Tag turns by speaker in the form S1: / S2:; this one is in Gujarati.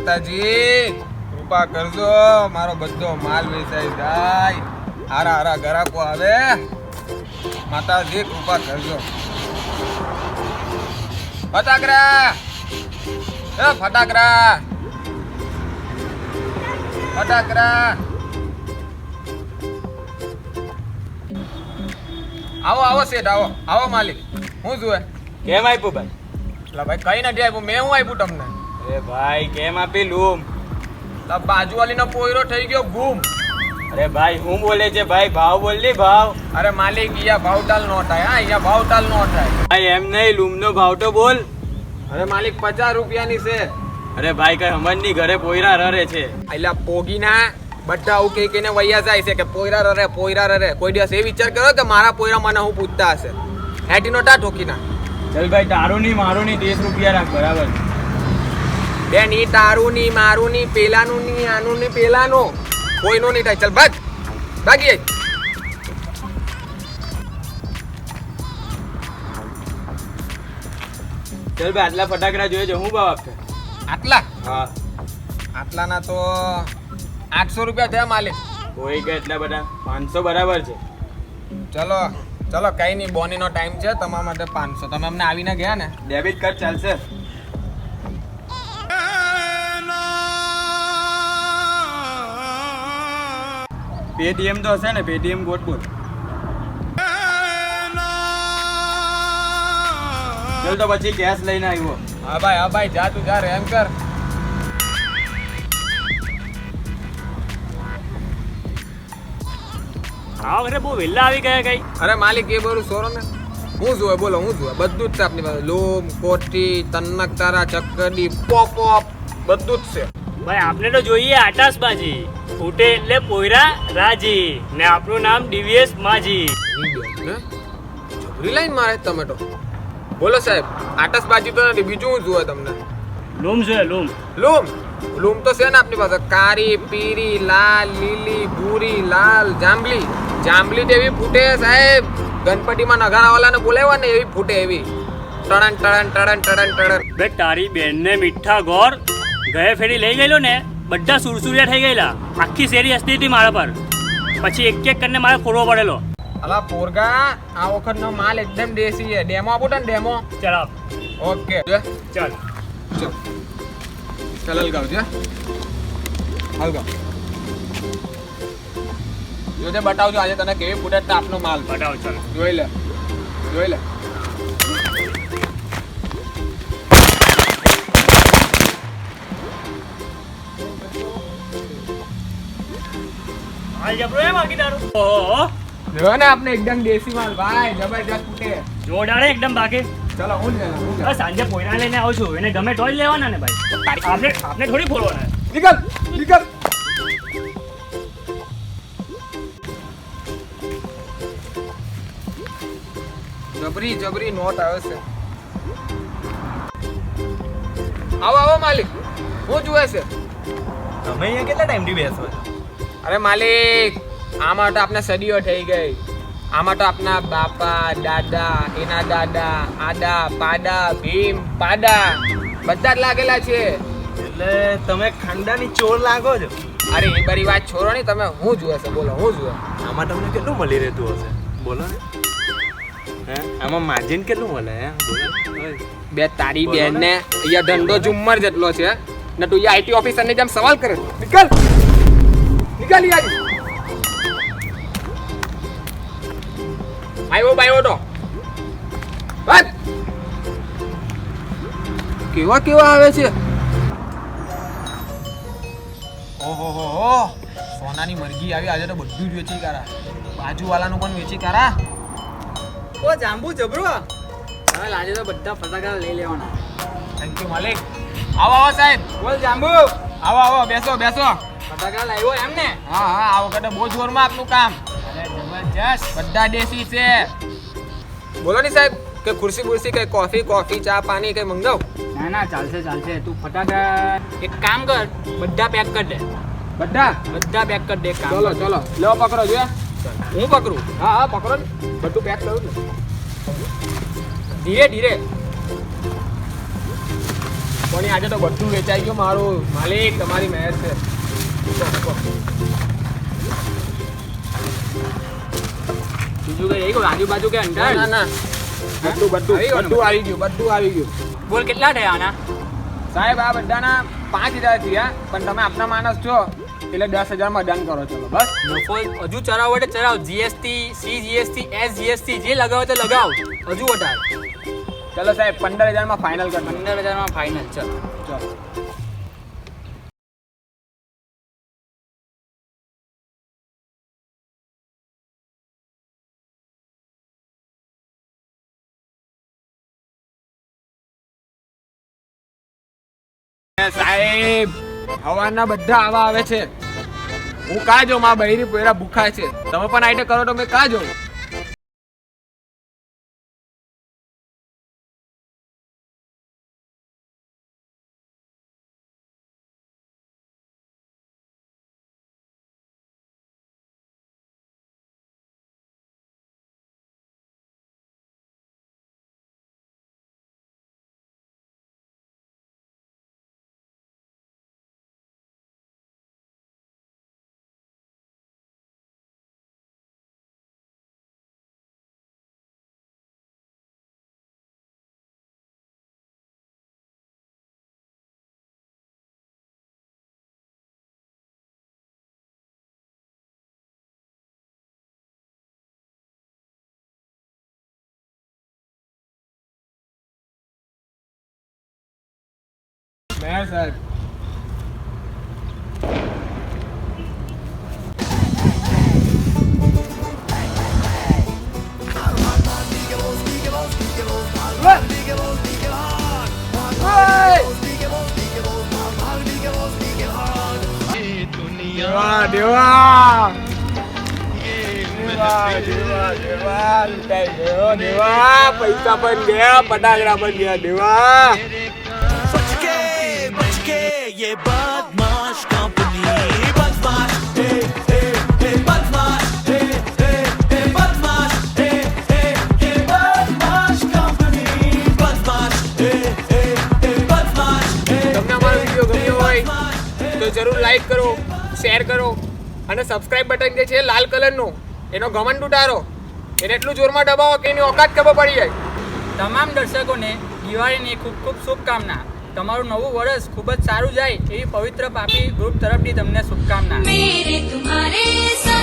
S1: માતાજી કૃપા કરજો, મારો બધો માલ વેચાઈ જાય, હારા હારા ગ્રાહકો આવે, માતાજી કૃપા કરજો. ફટાકડા ફટાકડા ફટાકડા આવો આવો શેઠ, આવો આવો માલિક. હું જોવે
S2: કેમ આપ્યું ભાઈ?
S1: એટલે ભાઈ કઈ નથી આપ્યું, મેં હું આપ્યું તમને?
S2: અરે ભાઈ કેમ આપી લૂમ?
S1: બાજુવાલીનો પોયરો થઈ ગયો ગુમ.
S2: અરે ભાઈ હું બોલે છે ભાઈ? ભાવ બોલ ની ભાવ.
S1: અરે માલિક અહીંયા ભાવતાલ નો થાય, હા અહીંયા ભાવતાલ નો થાય.
S2: ભાઈ એમ નહીં, લૂમનો ભાવ તો બોલ.
S1: અરે માલિક 50 રૂપિયાની છે.
S2: અરે ભાઈ કઈ હમણની ઘરે પોયરા રરે છે.
S1: એટલે પોગીના બધા આવું કઈ કઈને વૈયા જાય છે કે પોયરા રરે પોયરા રરે. કોઈ દિવસ એ વિચાર કર્યો કે મારા પોયરા મને હું પૂછતા હશે? હેટીનો ટા ઠોકીના.
S2: ચલ ભાઈ તારું ની મારું ની 10 રૂપિયા રાખ, બરાબર?
S1: બે ની તારું ની મારું ની પેલાનું ની આનું ની પેલાનું કોઈનો નહીં થાય. ચલ ભાગ ભાગીએ.
S2: ચલ ભાઈ આટલા ફટાકડા જોઈએ છે, હું ભાવ આપશે?
S1: આટલા
S2: હા
S1: આટલાના તો 800 રૂપિયા થયા માલિક.
S2: કોઈ કે એટલા બધા? 500 બરાબર છે.
S1: ચલો ચલો કઈ નહીં, બોનીનો ટાઈમ છે, તમારા માટે 500. તમે અમને આવીને ગયા ને?
S2: ડેબિટ કાર્ડ ચાલશે? પેટીએમ તો હશે ને? પેટીએમ કોડ બોલ. ચલ તો પછી કેશ લઈને આવ્યો.
S1: હા ભાઈ જા તું જા, રેમ કર.
S3: હા અરે બહુ વહેલા આવી ગયા કઈ.
S1: અરે માલિક એ બધું સોરો ને. હું જોવે બોલો, હું જોવે બધું જ છે આપની પાસે. લૂમ, કોઠી, તન્નક તારા, ચક્કડી, પોપ બધું જ છે.
S3: ભાઈ આપને તો જોઈએ આટાશબાજી, ફૂટે એટલે પોયરા રાજી, ને આપણું નામ ડીવીએસ માજી.
S1: જબરી લાઈન મારે તમે તો. બોલો સાહેબ, આટસબાજી તો નથી, બીજું હું જોવે તમને?
S3: લૂમ છે લૂમ.
S1: લૂમ લૂમ તો છે ને આપની પાસે. કારી, પીરી, લાલ, લીલી, ભૂરી, લાલ, જાંબલી. જાંબલી તો એવી ફૂટે સાહેબ, ગણપતિમાં નગારાવાળાને બોલાવ્યા ને એવી ફૂટે એવી. ટળન ટળન ટળન ટળન ટળન.
S3: બે તારી બેનને મીઠા ગોર ગયા ફેરી લઈ ગયેલો ને, બધા સુરસુરિયા થઈ ગયેલા. આખી શેરી હસતી હતી મારા પર. પછી એક એક કરીને મારે ફોડવો પડેલો.
S1: અલા પોરગા, આ વખતનો માલ એકદમ દેશી છે. ડેમો આપો ને ડેમો.
S3: ચાલ આપ.
S1: ઓકે
S3: ચાલ
S1: ચાલ હલગાવ છે, હલગાવ. જોજે બતાવજો આજે તને કેવી ફૂટે તાપનો માલ.
S3: બતાવો ચાલ.
S1: જોઈ લે જોઈ લે.
S3: હાલ જબરો એ બાકી તારું. ઓહો
S1: જો ને આપણે એકદમ દેશી માલ ભાઈ, જબરજસ્ત ફૂટે.
S3: જોડાડે એકદમ બાકી.
S1: ચલો હું જ
S3: બસ સાંજે પોયરા લઈને આવું છું, એને ગમે તો જ લેવાના ને ભાઈ. આપણે થોડી ફોડવાના.
S1: નીકળ નીકળ. જબરી જબરી નોટ આવે છે. આવો આવો માલિક, હું જુએ છે?
S2: તમે અહીંયા કેટલા ટાઈમથી બેસો છો?
S1: અરે માલિક, આમાં તો આપણે સદીઓ થઈ ગઈ. આમાં તો આપના બાપા દાદા, એના દાદા, આદા પાડા, ભીમ પાડા બધા જ લાગેલા છે.
S2: એટલે તમે ખાનદાની ચોર લાગો છો.
S1: અરે એ બધી વાત છોડો નહીં, તમે હું જુએ છે બોલો, હું જુએ?
S2: આમાં તમને કેટલું મળી રહેતું હશે? બોલો ને. હે આમાં માર્જિન કેટલું મળે? હે બોલો.
S1: બે તારી બેન ને અહીંયા ધંધો જુમ્મર જેટલો છે ને તું આઈટી ઓફિસર ની જેમ સવાલ કરે. નીકળ નીકળ યાર. આવ્યો તો વાત કેવા કેવા આવે છે. ઓહો સોનાની મરઘી આવી આજે તો બધું જ વેચી કારા. બાજુવાળાનું પણ વેચી કારા.
S2: ઓ જાંબુ જબરો.
S4: હવે આજે તો બધા ફટાકડા લઈ લેવાના.
S1: થેન્ક યુ માલિક. આવો આવો સાહેબ.
S4: બોલ જાંબુ,
S1: આવો આવો બેસો બેસો.
S4: ફટાકડા લાવ્યો એમ ને?
S1: હા આ વખતે બહુ જોરમાં આપનું કામ.
S4: અરે જબરજસ્ત.
S1: બધા દેશી છે. બોલો ની સાહેબ, કે ખુરશી બુરશી કઈ કોફી ચા પાણી કઈ મંગાવ?
S4: ના ચાલશે ચાલશે. તું ફટાકડા એક કામ કર, બધા પેક કરી દે.
S1: બધા
S4: પેક કરી દે. કામ
S1: ચલો ચલો લો પકડો જો. હું પકડું? હા પકડો ને, બધું પેક કરું ને. ધીરે ધીરે. પણ આજે તો બધું વેચાઈ ગયું મારું માલિક તમારી મહેર છે
S4: બીજું કઈ ગયું આજુબાજુ કે અંદર
S1: ના ના બધું બધું
S4: આવી ગયું ને?
S1: બધું આવી ગયું બધું આવી ગયું
S4: બોલ કેટલા થયા આના
S1: સાહેબ આ બધાના 5000 થયા પણ તમે આપના માણસ છો એટલે 10,000 માં ડન કરો ચલો બસ
S4: નફો હજુ ચરાવો એટલે ચરાવ જીએસટી CGST SGST જે લગાવો તો લગાવ હજુ વધાર
S1: ચલો સાહેબ 15,000 માં ફાઇનલ કરી
S4: 15,000 માં ફાઇનલ ચલ
S1: ચલો સાહેબ હવાના બધા આવા આવે છે હું કા જો માં બૈરી પોયરા ભૂખાય છે તમે પણ આઈટે કરો તો મેં કા જો મેં સાહેબ દેવા દેવા દેવા પૈસા પણ ગયા ફટાકડા પણ ગયા દેવા
S5: बच के ये बदमाश कंपनी बदमाश हे हे हे बदमाश हे हे हे बदमाश हे हे हे बदमाश कंपनी बदमाश हे हे हे बदमाश हे
S1: તમને અમારો વિડીયો ગમ્યો હોય તો જરૂર લાઈક કરો શેર કરો અને સબસ્ક્રાઇબ બટન જે છે લાલ કલરનું એનો ઘમંડ ઉતારો એને એટલું જોરમાં દબાવો કે એની ઓકાત ખબર પડી જાય
S4: તમામ દર્શકોને દિવાળીની ખૂબ ખૂબ શુભકામના તમારું નવું વર્ષ ખૂબ જ સારું જાય એવી પવિત્ર પાપી ગ્રુપ તરફથી તમને શુભકામના
S6: मेरे तुम्हारे साथ